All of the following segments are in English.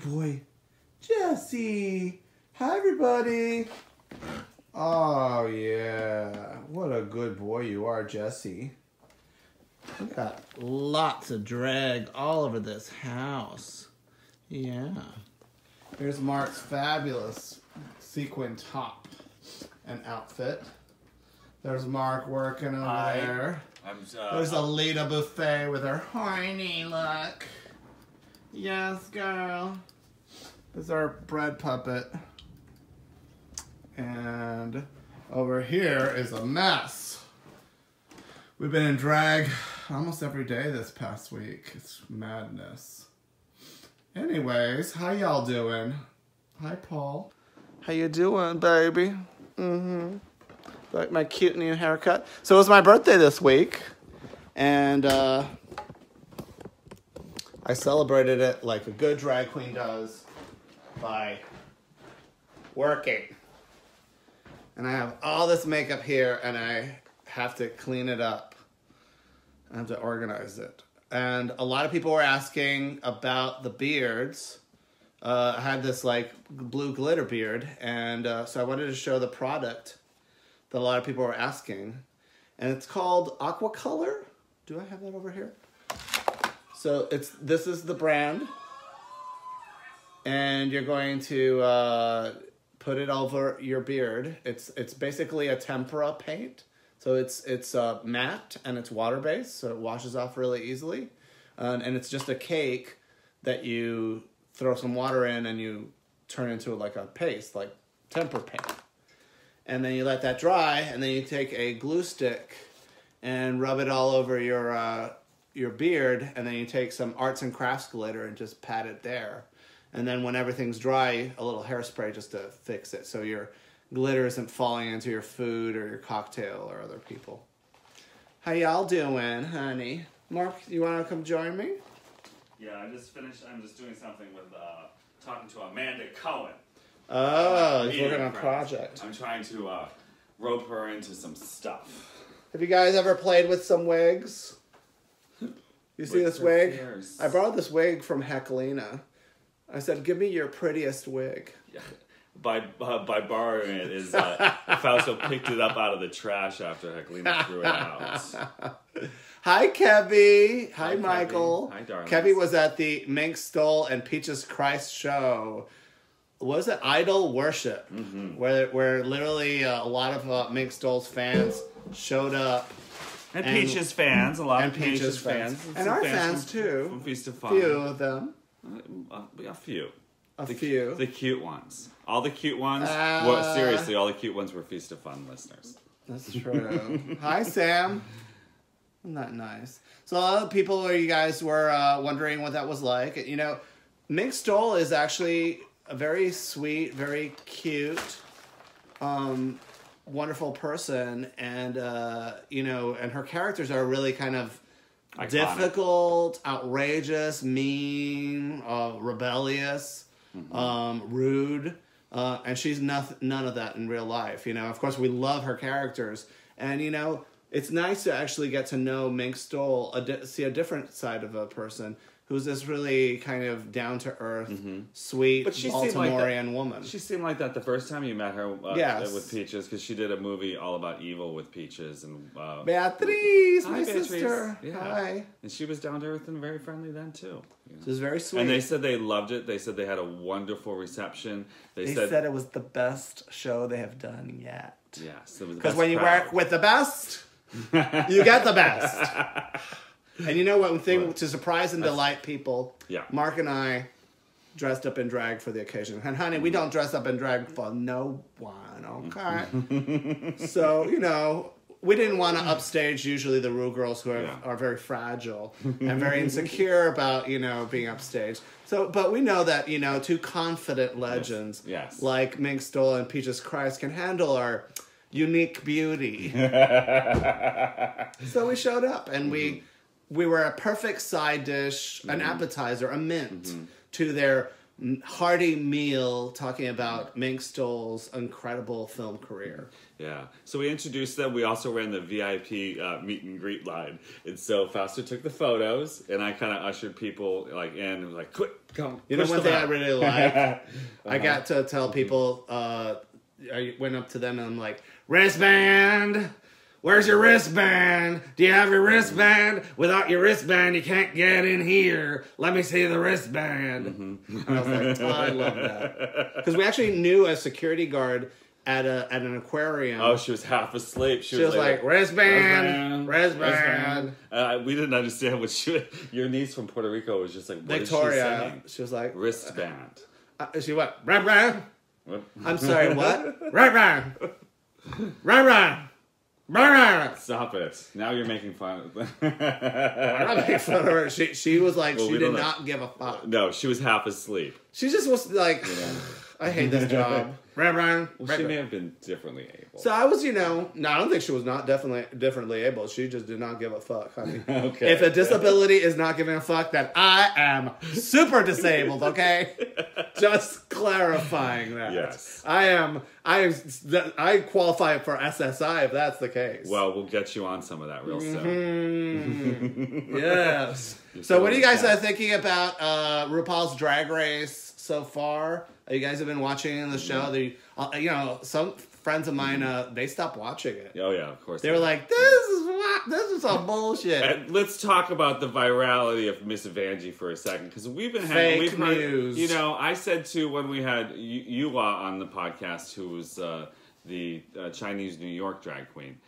boy. Jesse. Hi, everybody. Oh, yeah. What a good boy you are, Jesse. We got lots of drag all over this house. Yeah. Here's Mark's fabulous sequin top and outfit. There's Mark working over there. There's Alita Buffet with her horny look. Yes, girl. This is our bread puppet. And over here is a mess. We've been in drag almost every day this past week. It's madness. Anyways, how y'all doing? Hi, Paul. How you doing, baby? Like my cute new haircut. So it was my birthday this week. And I celebrated it like a good drag queen does by working. And I have all this makeup here and I have to clean it up. I have to organize it. And a lot of people were asking about the beards. I had this like blue glitter beard, and so I wanted to show the product that a lot of people were asking. And it's called Aqua Color. Do I have that over here? So this is the brand. And you're going to put it over your beard. It's basically a tempera paint. So it's matte and it's water-based, so it washes off really easily. And it's just a cake that you throw some water in and you turn into like a paste, like tempera paint. And then you let that dry, and then you take a glue stick and rub it all over your beard, and then you take some arts and crafts glitter and just pat it there. And then when everything's dry, a little hairspray just to fix it, so your glitter isn't falling into your food or your cocktail or other people. How y'all doing, honey? Mark, you want to come join me? Yeah, I just finished. I'm just doing something with talking to Amanda Cohen. Oh, he's working on a project. I'm trying to rope her into some stuff. Have you guys ever played with some wigs? You see this wig? Fierce. I borrowed this wig from Heckelina. I said, give me your prettiest wig. Yeah. By borrowing it is Fausto picked it up out of the trash after Heckelina threw it out. Hi, Kevy. Hi, Michael. Kevy. Hi, darling. Kevy was at the Mink Stole and Peaches Christ show. What was it? Idol Worship, where literally a lot of Mink Stole's fans showed up. And Peaches fans, a lot of Peaches fans. And our fans too. From Feast of Fun. Few of them. A few. A few. The cute ones. All the cute ones. Well, seriously, all the cute ones were Feast of Fun listeners. That's true. Hi, Sam. Isn't that nice? So a lot of people, or you guys were wondering what that was like. You know, Mink Stole is actually a very sweet, very cute, wonderful person, and you know, and her characters are really kind of iconic. Difficult, outrageous, mean, rebellious, rude, and she's none of that in real life. You know, of course, we love her characters, and you know, it's nice to actually get to know Mink Stole, see a different side of a person who's this really kind of down-to-earth, sweet, but Baltimorean woman. She seemed like that the first time you met her with Peaches, because she did a movie all about evil with Peaches. And Beatrice, my Beatrice. sister. Yeah. Hi. And she was down-to-earth and very friendly then, too. You know? She was very sweet. And they said they loved it. They said they had a wonderful reception. They said it was the best show they have done yet. Yes. Because when you work with the best, you get the best. And you know what? To surprise and delight people, Mark and I dressed up in drag for the occasion. And honey, we don't dress up in drag for no one, okay? So, you know, we didn't want to upstage usually the Rue girls who are very fragile and very insecure about, you know, being upstaged. So, but we know that, you know, two confident legends like Mink Stole and Peaches Christ can handle our unique beauty. So we showed up and we were a perfect side dish, an appetizer, a mint to their hearty meal talking about Mink Stoll's incredible film career. Yeah. So we introduced them. We also ran the VIP meet and greet line. And so Fausto took the photos, and I kind of ushered people like in and was like, quick, come. You know one thing out. I really like? I got to tell people, I went up to them and I'm like, wristband! Where's your wristband? Do you have your wristband? Without your wristband, you can't get in here. Let me see the wristband. And I was like, oh, I love that. Because we actually knew a security guard at an aquarium. Oh, she was half asleep. She was like, wristband. We didn't understand what your niece from Puerto Rico was just like, what Victoria. is she saying? She was like, wristband. She went, wristband. What? I'm sorry, what? Wristband. Wristband. Stop it. Now you're making fun of it. I'm not making fun of her. She was like, she did not give a fuck. No, she was half asleep. She just was like, I hate this job. Well, she may have been differently able. So I was, no, I don't think she was not differently able. She just did not give a fuck, honey. Okay. If a disability is not giving a fuck, then I am super disabled, okay? Just clarifying that. Yes. I qualify for SSI if that's the case. Well, we'll get you on some of that real soon. Yes. So what are you guys thinking about RuPaul's Drag Race so far? You guys have been watching the show. Some friends of mine, they stopped watching it. Oh yeah, of course. They were like, this is some bullshit. And let's talk about the virality of Miss Vanjie for a second, because we've Fake heard news. I said to when we had Yua on the podcast, who was the Chinese New York drag queen.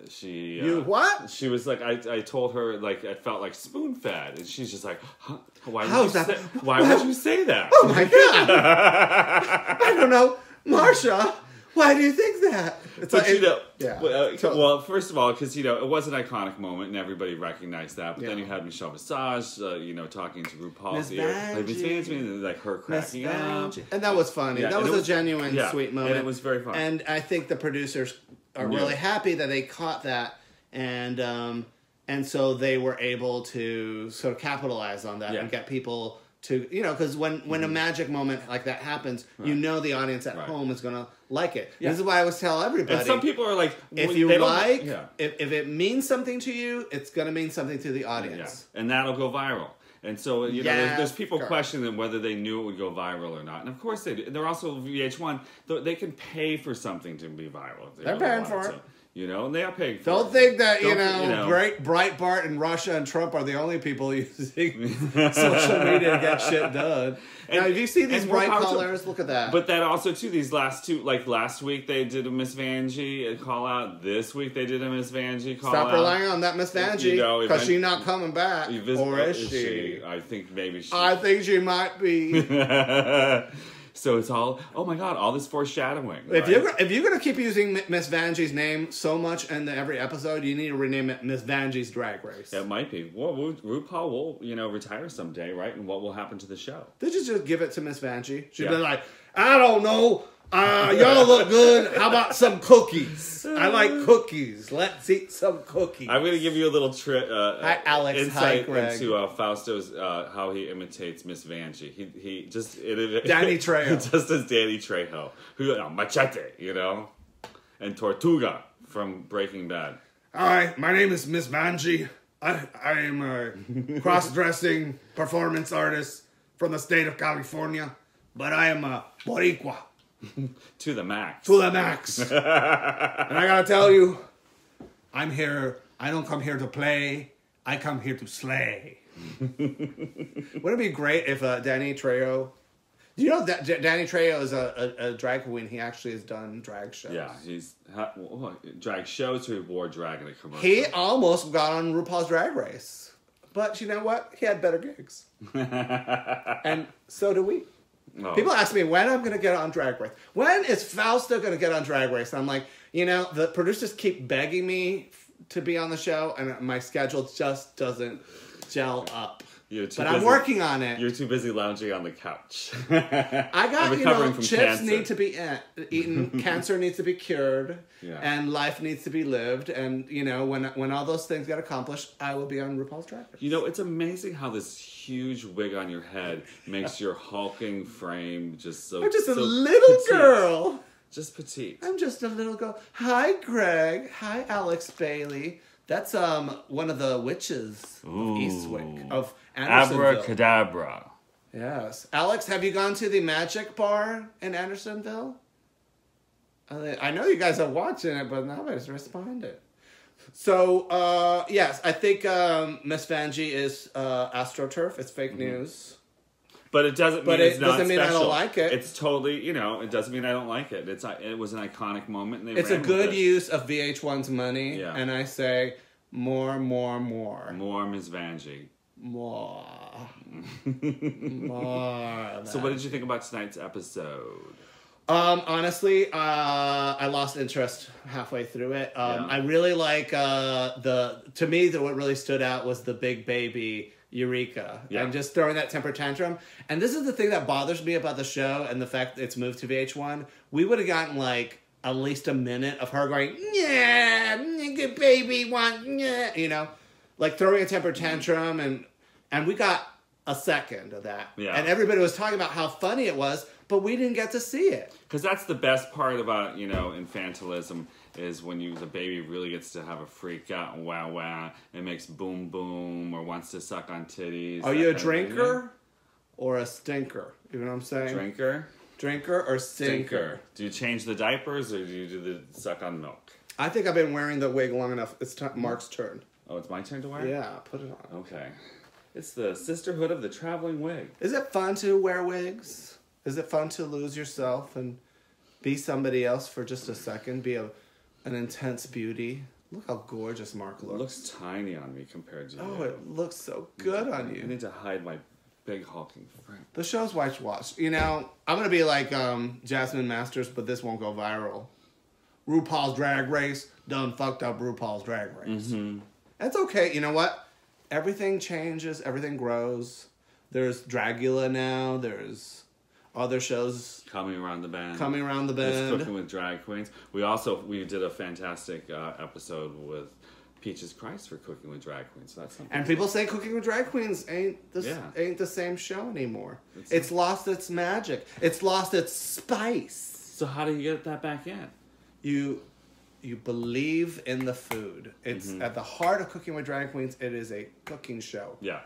She what? She was like, I told her like I felt like spoon fed, and she's just like, huh? Why would you say that? Oh my god! I don't know, Marsha. Why do you think that? It's yeah. Well, first of all, because it was an iconic moment and everybody recognized that. But then you had Michelle Visage, talking to RuPaul's ear, Miss Vanjie, and like her cracking up, and that was funny. Yeah, that was a genuine, sweet moment, and it was very fun. And I think the producers are really happy that they caught that, and so they were able to sort of capitalize on that and get people to, because when a magic moment like that happens, the audience at home is going to like it. Yeah. This is why I always tell everybody. And some people are like, if it means something to you, it's going to mean something to the audience. Yeah. And that'll go viral. And so, there's people questioning whether they knew it would go viral or not. And of course they do. They're also VH1. They can pay for something to be viral. They're paying for it. And they are paying for it. Don't think that, Breitbart and Russia and Trump are the only people using social media to get shit done. Now, if you see these bright colors, look at that. But that also, too, these last two, like last week they did a Miss Vanjie call out. This week they did a Miss Vanjie call out. Stop relying on that Miss Vanjie, because she's not coming back. Or is she? I think maybe she... I think she might be. So it's all, oh my god, all this foreshadowing. Right? If you're gonna keep using Miss Vanjie's name so much in every episode, you need to rename it Miss Vanjie's Drag Race. It might be. Well, RuPaul will, retire someday, right? And what will happen to the show? They just give it to Miss Vanjie. She'd be like, I don't know. Y'all look good. How about some cookies? I like cookies. Let's eat some cookies. I'm going to give you a little Hi, Alex. insight Hi, into Fausto's how he imitates Miss Vanjie. He just Danny Trejo, just as Danny Trejo, who Machete, and Tortuga from Breaking Bad. Hi, my name is Miss Vanjie. I am a cross-dressing performance artist from the state of California, but I am a Boricua. To the max. To the max. And I gotta tell you, I'm here. I don't come here to play. I come here to slay. Wouldn't it be great if Danny Trejo... Do you know that Danny Trejo is a drag queen? He actually has done drag shows. Yeah, he's... drag shows or he wore drag in a commercial? He almost got on RuPaul's Drag Race. But you know what? He had better gigs. And so do we. Oh. People ask me when I'm going to get on Drag Race. When is Fausto going to get on Drag Race? And I'm like, the producers keep begging me to be on the show, and my schedule just doesn't gel up. I'm working on it. You're too busy lounging on the couch. I got, chips need to be eaten, cancer needs to be cured, and life needs to be lived. And, when all those things get accomplished, I will be on RuPaul's Drag Race. It's amazing how this huge wig on your head makes your hulking frame just so... I'm just a little petite. Girl. Just petite. I'm just a little girl. Hi, Greg. Hi, Alex Bailey. That's one of the witches of Eastwick, of Andersonville. Abracadabra. Yes. Alex, have you gone to the Magic Bar in Andersonville? I know you guys are watching it, but nobody's responded. So, yes, I think Miss Vanjie is AstroTurf. It's fake news. But it doesn't mean it's not special. It doesn't mean I don't like it. It's totally, it doesn't mean I don't like it. It was an iconic moment. And it's a good use of VH1's money. Yeah. And I say, more. More Miss Vanjie. More. So what did you think about tonight's episode? Honestly, I lost interest halfway through it. I really like to me, what really stood out was the big baby Eureka. Yeah. And just throwing that temper tantrum. And this is the thing that bothers me about the show and the fact that it's moved to VH1. We would have gotten at least a minute of her going, yeah, nigga baby, yeah, throwing a temper tantrum. And we got a second of that. Yeah. And everybody was talking about how funny it was, but we didn't get to see it. Because that's the best part about, infantilism is when the baby really gets to have a freak out and wow, it makes boom boom or wants to suck on titties. Are you a drinker or a stinker? You know what I'm saying? Drinker or stinker? Do you change the diapers or do you do the suck on milk? I think I've been wearing the wig long enough. It's Mark's turn. Oh, it's my turn to wear? Yeah, put it on. Okay. It's the Sisterhood of the Traveling Wig. Is it fun to wear wigs? Is it fun to lose yourself and be somebody else for just a second? Be an intense beauty? Look how gorgeous Mark looks. It looks tiny on me compared to you. Oh, it looks so good on you. I need to hide my big hulking frame. The show's whitewashed. I'm going to be like Jasmine Masters, but this won't go viral. RuPaul's Drag Race done fucked up RuPaul's Drag Race. Mm-hmm. That's okay. You know what? Everything changes. Everything grows. There's Dragula now. There's other shows coming around the bend. There's Cooking with Drag Queens. We did a fantastic episode with Peaches Christ for Cooking with Drag Queens. So that's something. And people say Cooking with Drag Queens ain't the same show anymore. It's lost its magic. It's lost its spice. So how do you get that back in? You believe in the food. It's at the heart of Cooking with Drag Queens. It is a cooking show. Yeah.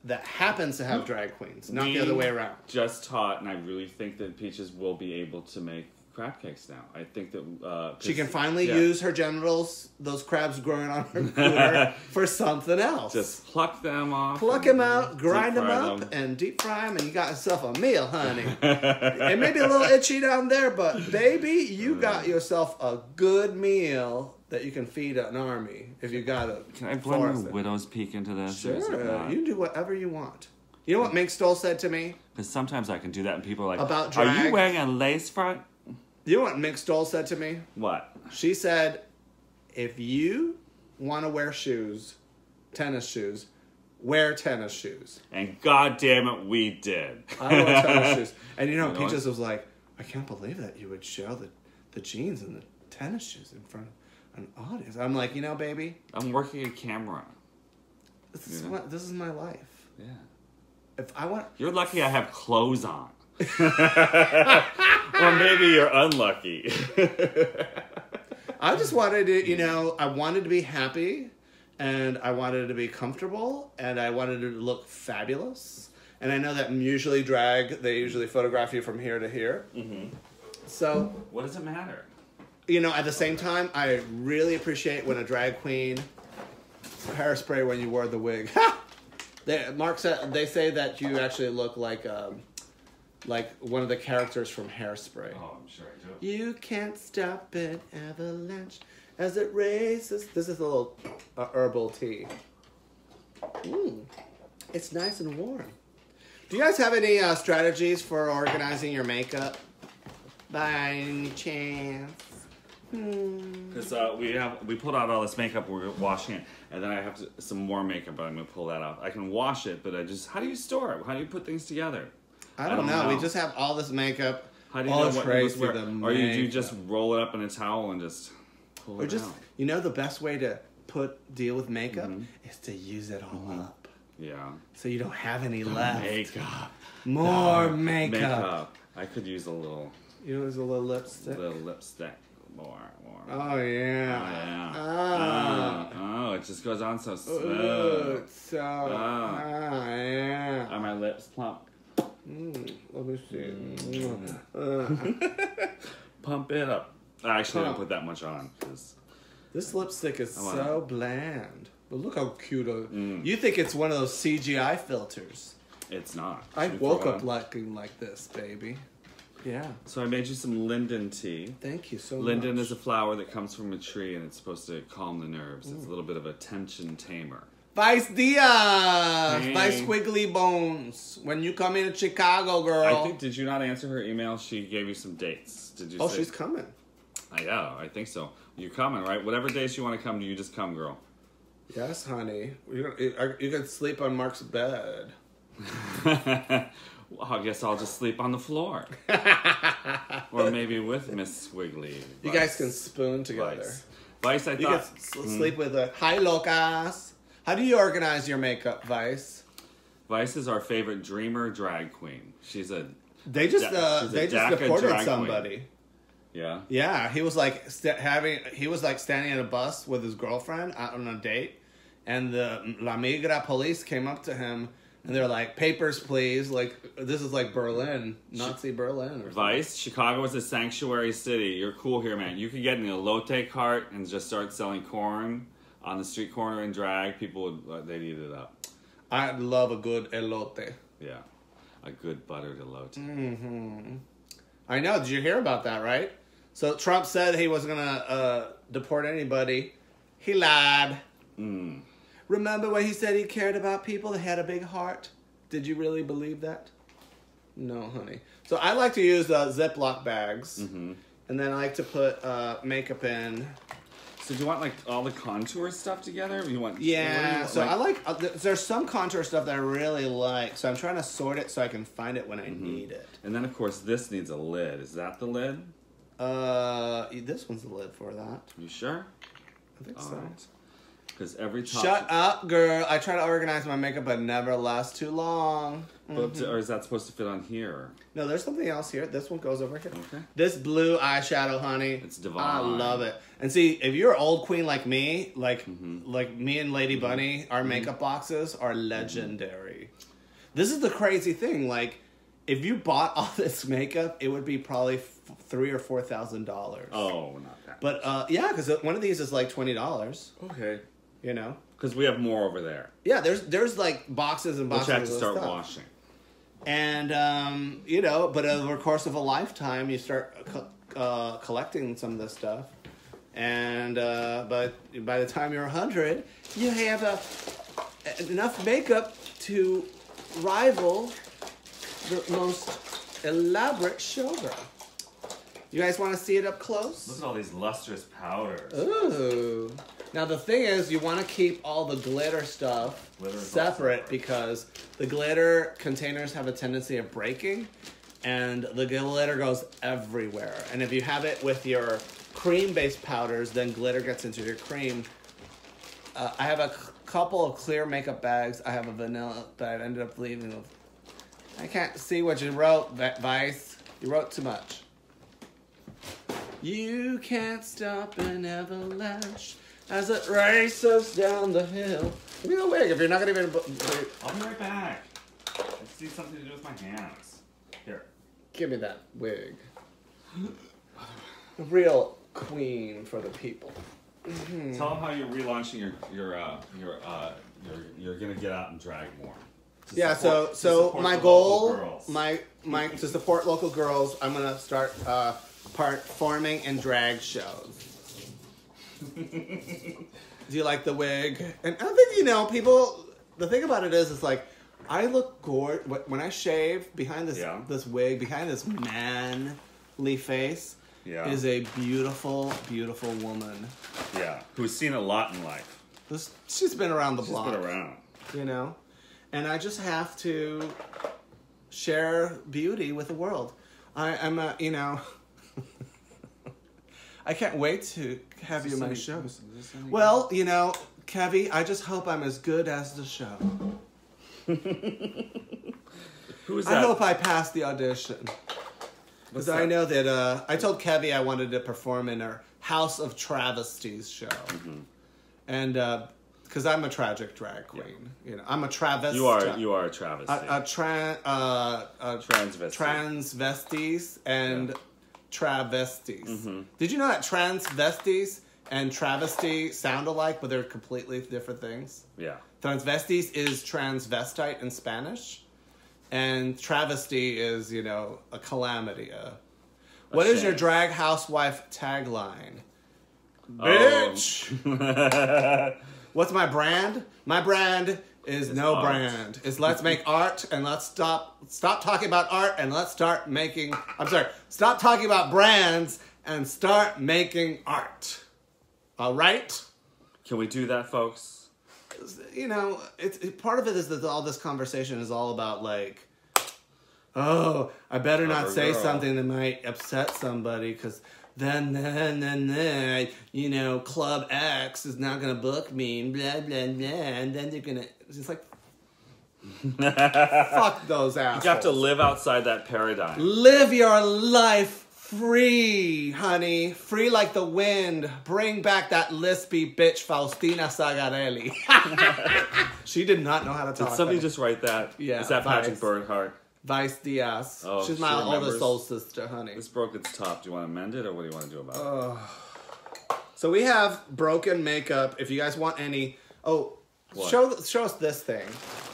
That happens to have drag queens, not the other way around. Just taught, and I really think that Peaches will be able to make crab cakes now. I think that she can finally use her genitals, those crabs growing on her cooter, for something else. Just pluck them off. Pluck them out, grind them up, and deep fry them, and you got yourself a meal, honey. It may be a little itchy down there, but baby, you got yourself a good meal that you can feed an army if you got it. Can I blend a widow's peak into this? Sure, you can do whatever you want. You know what Mink Stoll said to me? Because sometimes I can do that and people are like, about drag? Are you wearing a lace front? You know what Mink Stoll said to me? What? She said, if you want to wear shoes, tennis shoes, wear tennis shoes. And goddamn it, we did. I wear tennis shoes. And Peaches was like, I can't believe that you would show the jeans and the tennis shoes in front of an audience. I'm like, baby, I'm working a camera. This is my life. Yeah. If I want, you're lucky I have clothes on. Or maybe you're unlucky. I just wanted to, I wanted to be happy, and I wanted to be comfortable, and I wanted to look fabulous. And I know that usually they usually photograph you from here to here. Mm-hmm. So what does it matter? At the same time, I really appreciate when a drag queen hairspray when you wore the wig. Mark said they say that you actually look like one of the characters from Hairspray. Oh, I'm sure I do. You can't stop an avalanche as it races. This is a little herbal tea. It's nice and warm. Do you guys have any strategies for organizing your makeup? By any chance? Because we pulled out all this makeup, we're washing it, and then I have some more makeup, but I'm gonna pull that off. I can wash it, but how do you store it? How do you put things together? I don't know. We just have all this makeup. How do you know what Tracy wear? Or you just roll it up in a towel and just pull it out? You know, the best way to deal with makeup is to use it all up. Yeah. So you don't have any left. Makeup. More makeup. I could use a little. You use a little lipstick. A little lipstick. More. Oh yeah. Oh, it just goes on so smooth. Ooh, yeah. Are my lips plump? Let me see. Pump it up. I actually didn't put that much on because this lipstick is so bland. But look how cute. You think it's one of those CGI filters? It's not. I woke up looking like this, baby. Yeah. So I made you some linden tea. Thank you so much. Linden is a flower that comes from a tree, and it's supposed to calm the nerves. It's a little bit of a tension tamer. Vice Diaz! Hey. Vice Squiggly Bones. When you come into Chicago, girl. Did you not answer her email? She gave you some dates. Did you say? She's coming. I think so. You're coming, right? Whatever days you want to come, you just come, girl. Yes, honey. You can sleep on Mark's bed. Well, I guess I'll just sleep on the floor. Or maybe with Miss Squiggly. You guys can spoon together. Vice, I thought. You can sleep with a... Hi, locas. How do you organize your makeup, Vice? Vice is our favorite dreamer drag queen. She's a... They just deported somebody. Queen. Yeah? Yeah, he was like standing at a bus with his girlfriend out on a date. And the La Migra police came up to him. And they're like, papers, please. Like, this is like Berlin, Nazi Berlin or something. Vice, Chicago is a sanctuary city. You're cool here, man. You could get in an elote cart and just start selling corn on the street corner and drag. People they'd eat it up. I love a good elote. Yeah, a good buttered elote. Mm-hmm. I know. Did you hear about that, right? So Trump said he wasn't going to deport anybody. He lied. Remember when he said he cared about people that had a big heart? Did you really believe that? No, honey. So I like to use Ziploc bags. And then I like to put makeup in. So do you want like all the contour stuff together? You want? Yeah. So I like, there's some contour stuff that I really like. So I'm trying to sort it so I can find it when I need it. And then of course this needs a lid. Is that the lid? This one's the lid for that. You sure? I think so. Right. Because every time. Shut up, girl. I try to organize my makeup, but it never lasts too long. But, or is that supposed to fit on here? No, there's something else here. This one goes over here. Okay. This blue eyeshadow, honey. It's divine. I love it. And see, if you're an old queen like me, like me and Lady Bunny, our makeup boxes are legendary. This is the crazy thing. Like, if you bought all this makeup, it would be probably $3,000 or $4,000. Oh, not that. But yeah, because one of these is like $20. Okay. You know, because we have more over there. Yeah, there's like boxes and boxes. Which I have to of start stuff. washing. And you know, but over the course of a lifetime, you start collecting some of this stuff. And but by the time you're 100, you have enough makeup to rival the most elaborate showgirl. You guys want to see it up close? Look at all these lustrous powders. Ooh. Now the thing is, you want to keep all the glitter stuff separate because the glitter containers have a tendency of breaking and the glitter goes everywhere. And if you have it with your cream-based powders, then glitter gets into your cream. I have a couple of clear makeup bags. I have a vanilla that I ended up leaving. I can't see what you wrote, Vice. You wrote too much. You can't stop an avalanche as it races down the hill. Give me the wig if you're not going to even... I'll be right back. I just need something to do with my hands. Here. Give me that wig. The real queen for the people. Tell them how you're relaunching you're going to get out and drag more. Yeah, so my goal, my to support local girls, I'm going to start performing in drag shows. Do you like the wig? And I think, you know, people, the thing about it is, it's like, I look gorgeous. When I shave behind this wig, behind this manly face, is a beautiful, beautiful woman. Yeah, who's seen a lot in life. She's been around the block. She's been around. You know? And I just have to share beauty with the world. I'm you know... I can't wait to have you in my shows. Well, you know, Kevy, I just hope I'm as good as the show. Who is that? I hope I pass the audition. Because I know that I told Kevy I wanted to perform in her House of Travesties show. Mm-hmm. And because I'm a tragic drag queen. You know, I'm a travesti. You are a travesty. Transvesties and travesties. Mm-hmm. Did you know that transvesties and travesty sound alike, but they're completely different things? Yeah. Transvesties is transvestite in Spanish, and travesty is, you know, a calamity. What is your drag housewife tagline? Bitch! What's my brand? My brand is no art. Brand. It's let's make art and let's stop talking about art and let's start making... Stop talking about brands and start making art. All right? Can we do that, folks? You know, part of it is that all this conversation is all about, like, oh, I better not say something that might upset somebody because then, you know, Club X is not going to book me, and blah, blah, blah, and then they're going to... It's just like, fuck those assholes. You have to live outside that paradigm. Live your life free, honey. Free like the wind. Bring back that lispy bitch, Faustina Sagarelli. She did not know how to talk. Did somebody just write that? Yeah. Is that Patrick Bernhardt? Vice Diaz. Oh, she's my older soul sister, honey. This broke its top. Do you want to mend it, or what do you want to do about it? So we have broken makeup. If you guys want any... Oh, show us this thing.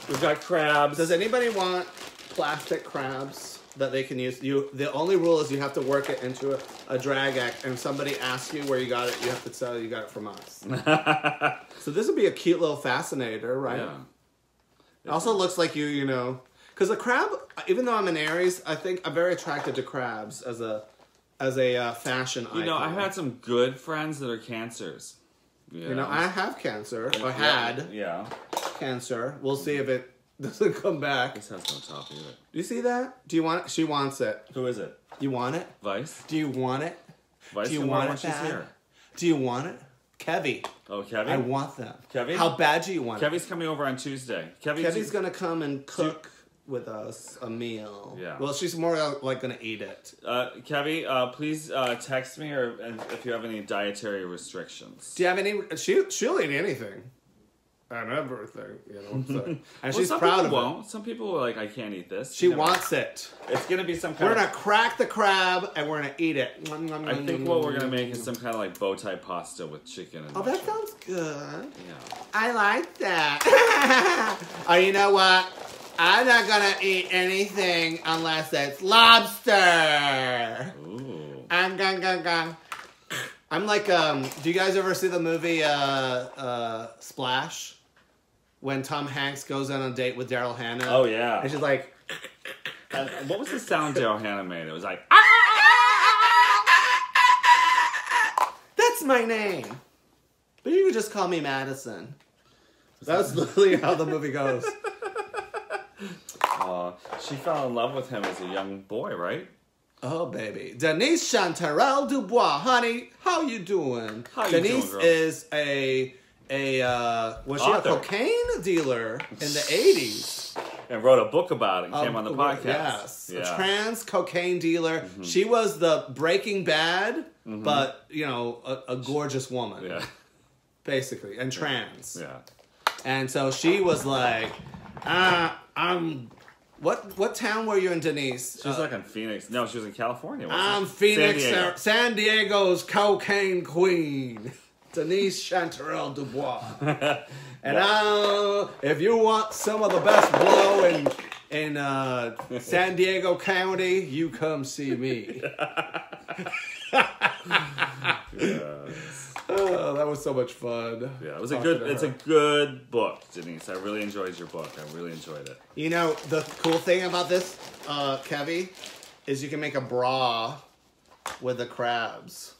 We've got crabs. Does anybody want plastic crabs that they can use? The only rule is you have to work it into a drag act, and if somebody asks you where you got it, you have to tell you got it from us. So this would be a cute little fascinator, right? Yeah. It also looks like you know... Because a crab, even though I'm an Aries, I think I'm very attracted to crabs as a fashion icon. You know, I've had some good friends that are Cancers. You know, I have Cancer, or had Cancer. We'll see if it doesn't come back. This has no top either. Do you see that? Do you want it? She wants it. Who is it? You want it? Vice? Do you want it? Vice? Do you want it? She's here. Do you want it? Kevy. Oh, Kevy? I want them. Kevy? How bad do you want it? Kevy's coming over on Tuesday. Kevy's going to come and cook with us a meal. Yeah. Well, she's more like going to eat it. Kevy, please text me or if you have any dietary restrictions. Do you have any? She'll eat anything and everything. You know. So, and she's some proud people of won't. Some people are like, I can't eat this. She wants it. It's gonna be some kind. We're gonna crack the crab and we're gonna eat it. I think what we're gonna make is some kind of like bow tie pasta with chicken and. Oh, that sounds good. Yeah. I like that. Oh, you know what? I'm not gonna eat anything unless it's lobster. Ooh. I'm like, do you guys ever see the movie Splash? When Tom Hanks goes on a date with Daryl Hannah. Oh, yeah. And she's like... And what was the sound Daryl Hannah made? It was like... That's my name. But you could just call me Madison. That's literally how the movie goes. She fell in love with him as a young boy, right? Oh, baby. Denise Chanterelle Dubois. Honey, how you doing? Denise doing, is was she a cocaine dealer in the 80s? And wrote a book about it and came on the podcast. Yes. Yeah. A trans cocaine dealer. Mm-hmm. She was the Breaking Bad, but, you know, a gorgeous woman. Yeah. Basically. And trans. Yeah. And so she was like, What town were you in, Denise? She was like in Phoenix. No, she was in California. I'm Phoenix, San Diego's cocaine queen, Denise Chanterelle Dubois. And if you want some of the best blow in San Diego County, you come see me. Yes. Oh, that was so much fun. Yeah, it's a good book, Denise. I really enjoyed your book. I really enjoyed it. You know, the cool thing about this, Kevy, is you can make a bra with the crabs.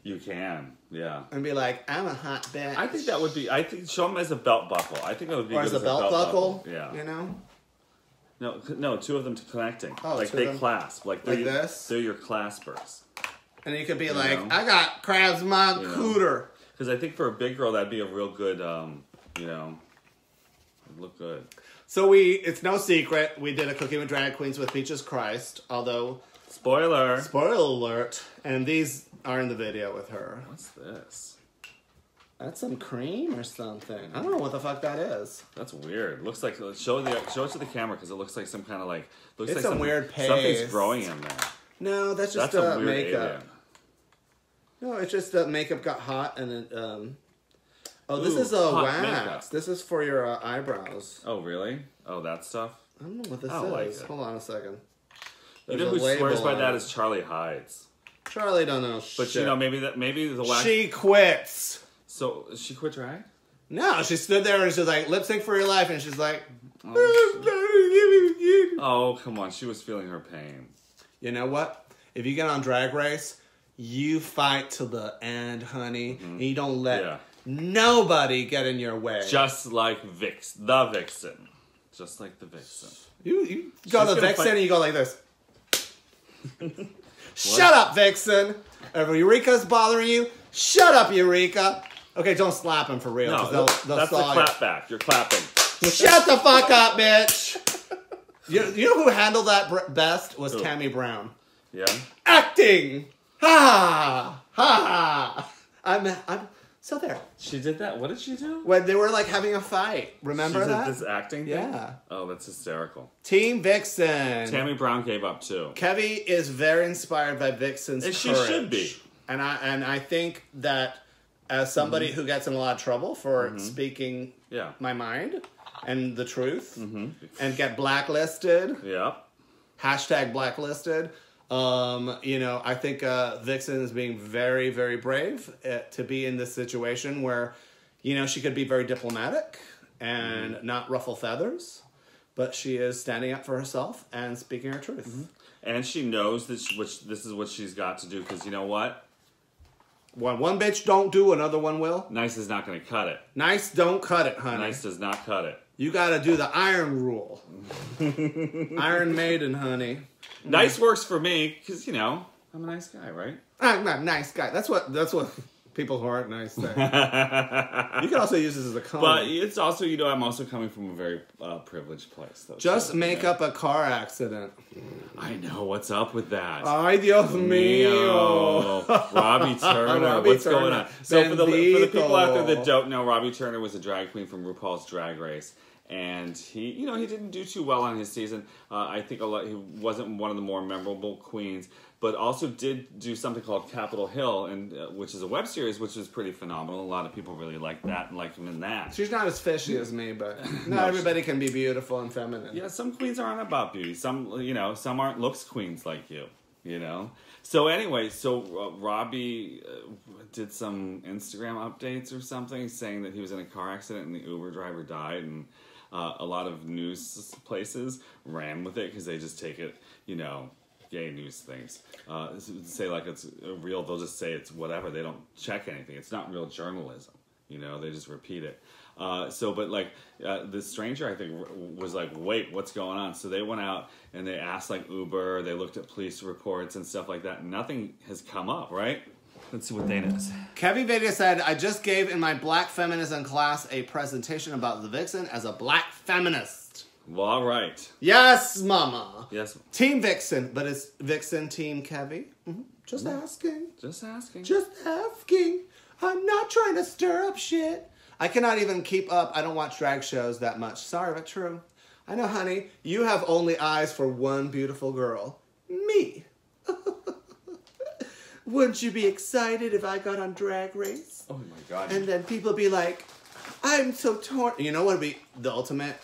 You can, yeah. And be like, I'm a hot bitch. I think that would be. I think show them as a belt buckle. I think that would be or good as a belt buckle. Yeah. You know. No, two of them connecting. Oh, like they clasp, like this. They're your claspers. And you could be like, I got crabs in my cooter. Because I think for a big girl, that'd be a real good, it'd look good. So it's no secret, we did a Cooking with Drag Queens with Peaches Christ, although... Spoiler alert. And these are in the video with her. What's this? That's some cream or something. I don't know what the fuck that is. That's weird. Looks like, show it to the camera, because it looks like some kind of like... Looks it's like some weird paste. Something's growing in there. No, that's just a weird makeup. alien. No, it's just that makeup got hot and it, this is a wax. Makeup. This is for your eyebrows. Oh, really? Oh, that stuff? I don't know what this is. Like Hold on a second. You know who swears by that is Charlie Hides. Charlie don't know shit. But maybe the wax... She quits. So, she quit drag? No, she stood there and she's like, lip sync for your life, and she's like... Oh, come on. She was feeling her pain. You know what? If you get on Drag Race... You fight to the end, honey. And you don't let nobody get in your way. Just like the Vixen. Just like the Vixen. You go to the Vixen and you go like this. Shut up, Vixen. If Eureka's bothering you, shut up, Eureka. Okay, don't slap him for real. No, they'll that's the clap back. You're clapping. Shut the fuck up, bitch. You know who handled that best was Tammy Brown. Yeah. Acting. Ha ha! I'm so there. She did that. What did she do? When they were like having a fight. Remember that? This acting thing? Yeah. Oh, that's hysterical. Team Vixen. Tammy Brown gave up too. Kevy is very inspired by Vixen's courage. She should be. And I think that as somebody who gets in a lot of trouble for speaking my mind and the truth and get blacklisted. Yeah. Hashtag blacklisted. I think Vixen is being very, very brave to be in this situation where, she could be very diplomatic and not ruffle feathers, but she is standing up for herself and speaking her truth. And she knows that this is what she's got to do, because you know what? When one bitch don't do, another one will. Nice is not going to cut it. Nice don't cut it, honey. Nice does not cut it. You got to do the iron rule. Iron Maiden, honey. Nice works for me, because, I'm a nice guy, right? I'm a nice guy. That's what people who aren't nice say. You can also use this as a compliment. But it's also, I'm also coming from a very privileged place. Though, just make up a car accident. I know. What's up with that? Ay, Dios mío. Robbie Turner. What's going on? So for the people out there that don't know, Robbie Turner was a drag queen from RuPaul's Drag Race. And he didn't do too well on his season. I think he wasn't one of the more memorable queens, but also did do something called Capitol Hill, and which is a web series, which is pretty phenomenal. A lot of people really like that and like him in that. She's not as fishy as me, but not everybody can be beautiful and feminine. Yeah, some queens aren't about beauty. Some aren't looks queens like you. So anyway, Robbie did some Instagram updates or something, saying that he was in a car accident and the Uber driver died, and a lot of news places ran with it because they just take it, gay news things. Say like it's real, they'll just say it's whatever. They don't check anything. It's not real journalism. They just repeat it. The stranger, I think, was like, wait, what's going on? So they went out and they asked like Uber, they looked at police reports and stuff like that. Nothing has come up, right? Let's see what they know. Kevin Vega said, I just gave in my black feminism class a presentation about the Vixen as a black feminist. Well, all right. Yes, mama. Yes. Team Vixen, but it's Vixen Team Kevy. Just asking. Just asking. Just asking. I'm not trying to stir up shit. I cannot even keep up. I don't watch drag shows that much. Sorry, but true. I know, honey. You have only eyes for one beautiful girl. Me. Wouldn't you be excited if I got on Drag Race? Oh my God. And then people be like, I'm so torn. You know what would be the ultimate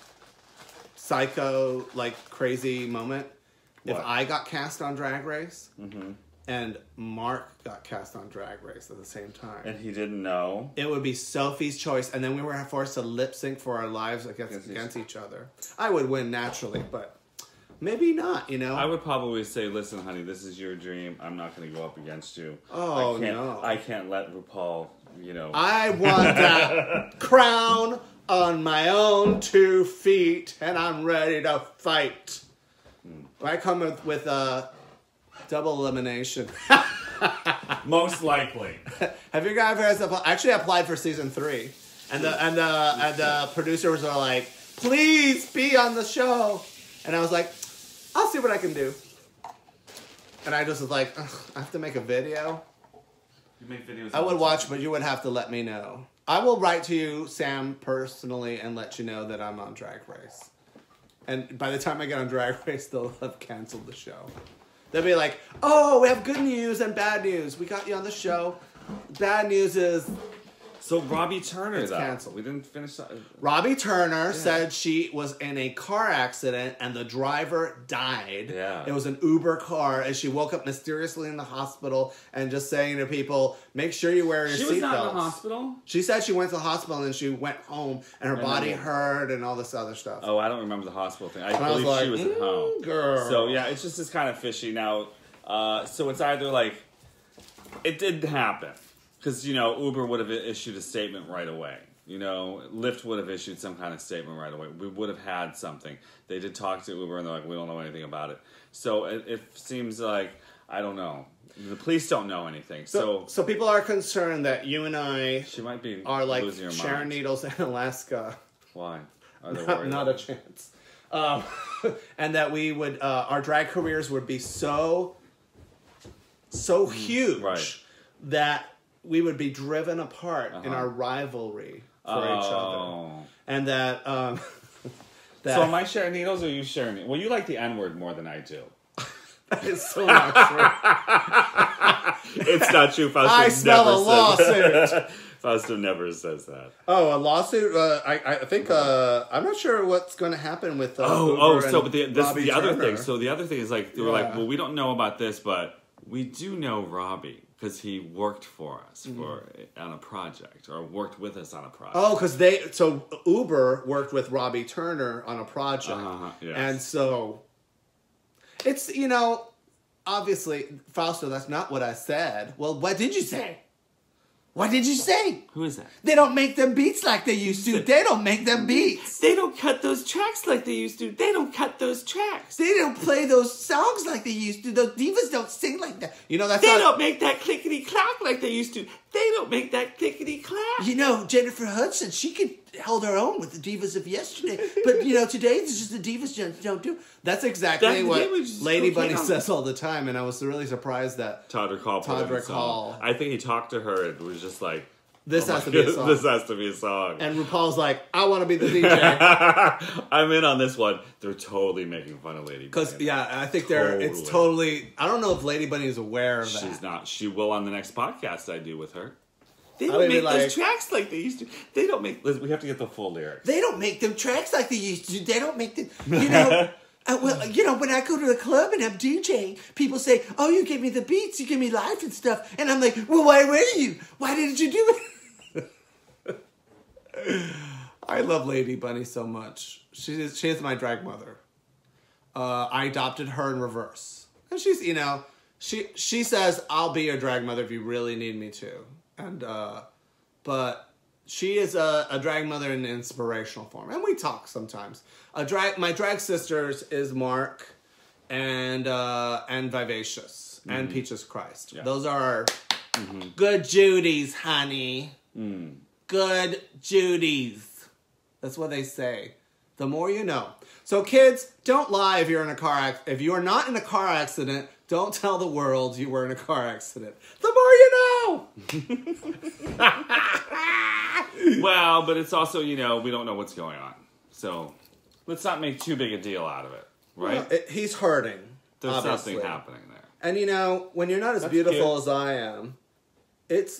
psycho, crazy moment? What? If I got cast on Drag Race and Mark got cast on Drag Race at the same time. And he didn't know? It would be Sophie's choice, and then we were forced to lip sync for our lives against each other. I would win naturally, but Maybe not, you know? I would probably say, listen, honey, this is your dream. I'm not going to go up against you. Oh, I can't let RuPaul, you know. I want that crown on my own 2 feet, and I'm ready to fight. I come with a double elimination. Most likely. Have you guys actually applied for season 3? And the producers are like, please be on the show. And I was like, I'll see what I can do. And I just was like, I have to make a video. You make videos. I would watch, but you would have to let me know. I will write to you, Sam, personally, and let you know that I'm on Drag Race. And by the time I get on Drag Race, they'll have canceled the show. They'll be like, oh, we have good news and bad news. We got you on the show. Bad news is... So Robbie Turner, though. Canceled. We didn't finish that. Robbie Turner said she was in a car accident and the driver died. Yeah. It was an Uber car and she woke up mysteriously in the hospital and just saying to people, make sure you wear your seatbelts. She was not in the hospital? She said she went to the hospital and then she went home and her body hurt and all this other stuff. Oh, I don't remember the hospital thing. I was believe like, she was at home. Girl. So yeah, it's just kind of fishy. Now, so it's either like, it didn't happen. Because, you know, Uber would have issued a statement right away. You know, Lyft would have issued some kind of statement right away. We would have had something. They did talk to Uber and they're like, we don't know anything about it. So it seems like, I don't know. The police don't know anything. So people are concerned that you and I she might be are like losing her Sharon mind. Needles in Alaska. Why? Are they worried? Not a chance. And that we would, our drag careers would be so huge that we would be driven apart in our rivalry for each other. And that... So am I Sharon Needles or you Sharon Needles? Well, you like the N-word more than I do. That is so not true. It's not true. Fausto I smell a lawsuit. Fausto never says that. Oh, a lawsuit? I think... I'm not sure what's going to happen with... But the other thing. So the other thing is like, they were like, well, we don't know about this, but we do know Robbie. Because he worked for us on a project, or worked with us on a project. Oh, because so Uber worked with Robbie Turner on a project. Yes. And so, it's, you know, obviously, Fausto, that's not what I said. Well, what did you say? What did you say? Who is that? They don't make them beats like they used to. They don't make them beats. They don't cut those tracks like they used to. They don't cut those tracks. They don't play those songs like they used to. The divas don't sing like that. You know, that's They don't make that clickety-clack like they used to. They don't make that clickety-clack. You know, Jennifer Hudson, she could hold her own with the divas of yesterday. But, you know, today, it's just the divas don't do. That's exactly what Lady Bunny says all the time. And I was really surprised that Todd Hall. I think he talked to her and was just like, this has to be a song. This has to be a song. And RuPaul's like, I want to be the DJ. I'm in on this one. They're totally making fun of Lady Bunny. Because, yeah, I think it's totally... I don't know if Lady Bunny is aware of that. She's not. She will on the next podcast I do with her. They don't make those tracks like they used to. They don't make... We have to get the full lyrics. They don't make them tracks like they used to. They don't make them... You know... well, you know, when I go to the club and I'm DJing, people say, oh, you give me the beats, you give me life and stuff. And I'm like, well, why were you? Why didn't you do it? I love Lady Bunny so much. She is my drag mother. I adopted her in reverse. And she's, you know, she says, I'll be your drag mother if you really need me to. And, but she is a drag mother in an inspirational form. And we talk sometimes. My drag sisters is Mark and Vivacious and Peaches Christ. Yeah. Those are our good Judies, honey. Good Judies. That's what they say. The more you know. So kids, don't lie if you're in a car accident. If you are not in a car accident, don't tell the world you were in a car accident. The more you know. Well, but it's also, you know, we don't know what's going on. So let's not make too big a deal out of it, right? Well, he's hurting. There's obviously. something happening there. And you know, when you're not as beautiful as I am, it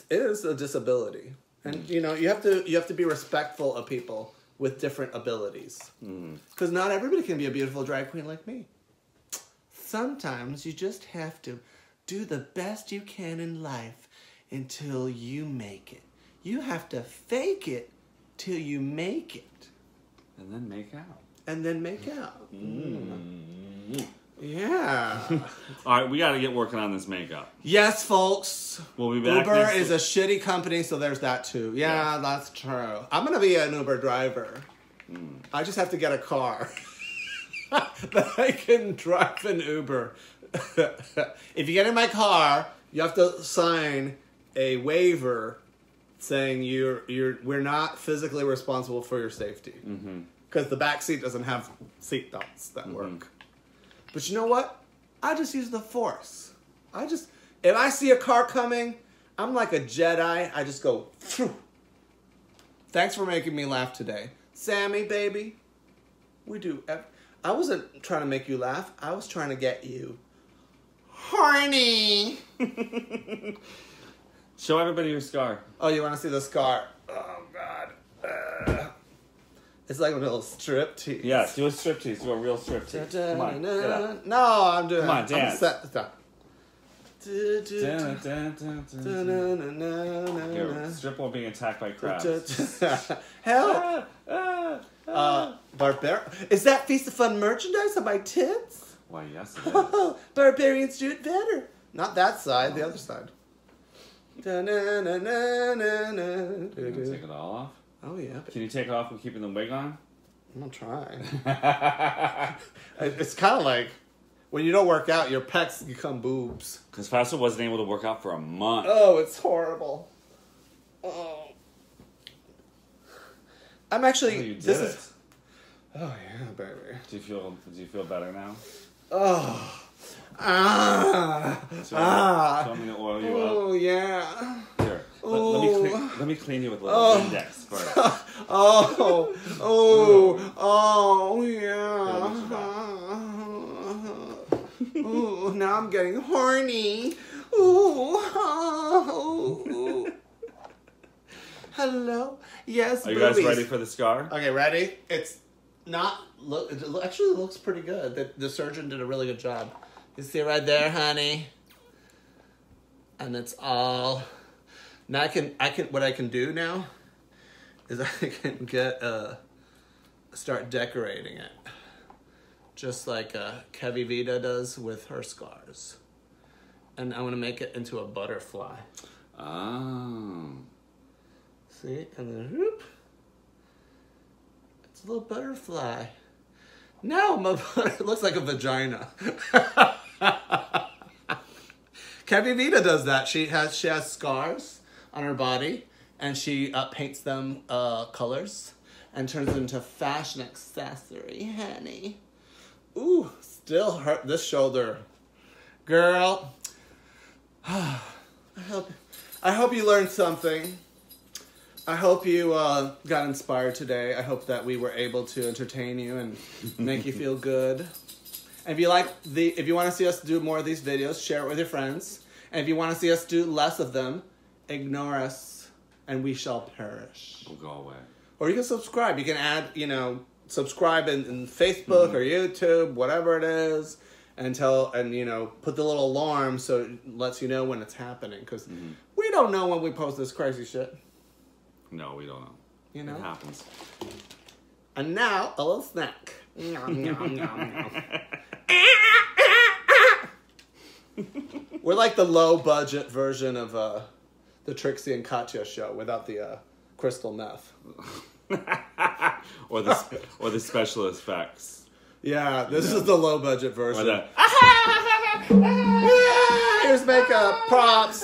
is a disability. And you know, you have to be respectful of people with different abilities. Because not everybody can be a beautiful drag queen like me. Sometimes you just have to do the best you can in life until you make it. You have to fake it till you make it. And then make out. And then make out. Yeah. All right, we got to get working on this makeup. Yes, folks. We'll be back. Uber is a shitty company, so there's that too. Yeah, that's true. I'm gonna be an Uber driver. I just have to get a car that I can drive an Uber. If you get in my car, you have to sign a waiver saying we're not physically responsible for your safety, because the back seat doesn't have seat belts that work. But you know what? I just use the Force. If I see a car coming, I'm like a Jedi. I just go, phew. Thanks for making me laugh today. Sammy, baby. I wasn't trying to make you laugh. I was trying to get you horny. Show everybody your scar. Oh, you want to see the scar? Oh, God. It's like a little striptease. Yeah, do a striptease. Do a real striptease. Come on, get up. No, I'm doing it. Come on, dance. Stop. Your strip while being attacked by crabs. Help! Is that Feast of Fun merchandise on my tits? Why, yes, it is. Barbarians do it better. Not that side, the other side. Can you take it all off? Oh, yeah. Can you take it off with keeping the wig on? I'm gonna try. It's kind of like when you don't work out, your pecs become boobs. Because Faster wasn't able to work out for a month. Oh, it's horrible. Oh. I'm actually. Oh, you did it. Oh yeah, baby. Do you feel better now? Oh. Do you want me to oil you up? Oh yeah. Here. Let me clean you with a little Windex first. Yeah. Ooh, now I'm getting horny. Ooh. Hello. Yes. Are you guys ready for the scar? Okay, ready? It's not look. It actually looks pretty good. The surgeon did a really good job. You see right there, honey. And it's all. Now I can. What I can do now is I can start decorating it, just like Kevi Vita does with her scars. And I want to make it into a butterfly. Oh. See, and then whoop. It's a little butterfly. No, it looks like a vagina. Kevi Vita does that. She has scars on her body, and she paints them colors and turns them into fashion accessory, honey. Ooh, still hurt this shoulder, girl. I hope you learned something. I hope you got inspired today. I hope that we were able to entertain you and make you feel good. And if you want to see us do more of these videos, share it with your friends. And if you want to see us do less of them, ignore us and we shall perish. We'll go away. Or you can subscribe. You can add, subscribe in Facebook or YouTube, whatever it is, and put the little alarm so it lets you know when it's happening. Because we don't know when we post this crazy shit. No, we don't know. It happens. And now, a little snack. We're like the low-budget version of the Trixie and Katya show without the crystal meth. or the special effects. Yeah, this is the low-budget version. Or here's makeup, props.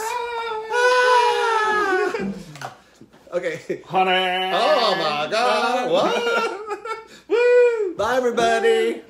Okay. Honey! Oh my God! What? Woo! Bye, everybody.